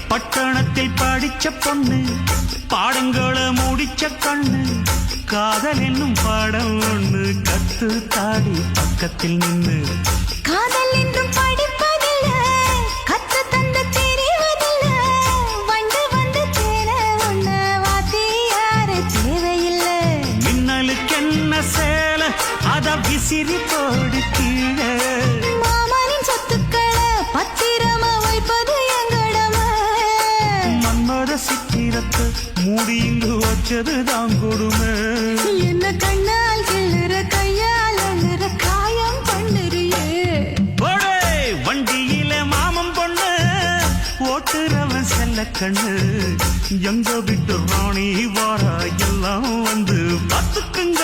பட்டணத்தில் படிச்ச பொண்ணு பாடங்களை முடிச்ச கண்ணு காதல் என்னும் பாடம் ஒண்ணு கத்து தாடி பக்கத்தில் நின்னு காதல் என்றும் படிப்பதில்ல கத்து தந்து தெரிவதில்ல வண்டு வந்து சேர உன்ன வாத்தியார தேவையில்லை மின்னலுக்கு என்ன சேல அத விசிறி போடு கீழே மாமனின் சொத்துக்களை பத்திரமா வைப்பது எங்கடமை மன்மத சித்திரத்தை மூடி இங்கு வச்சதுதான் கொடுமை என்ன கண்ணால் கிள்ளுற கையால் அழுற காயம் பண்ணுறியே வண்டியில மாமன் பொண்ணு ஓட்டுறவன் செல்ல கண்ணு எங்க விட்டு ராணி வாரா எல்லாம் வந்து பார்த்துக்குங்க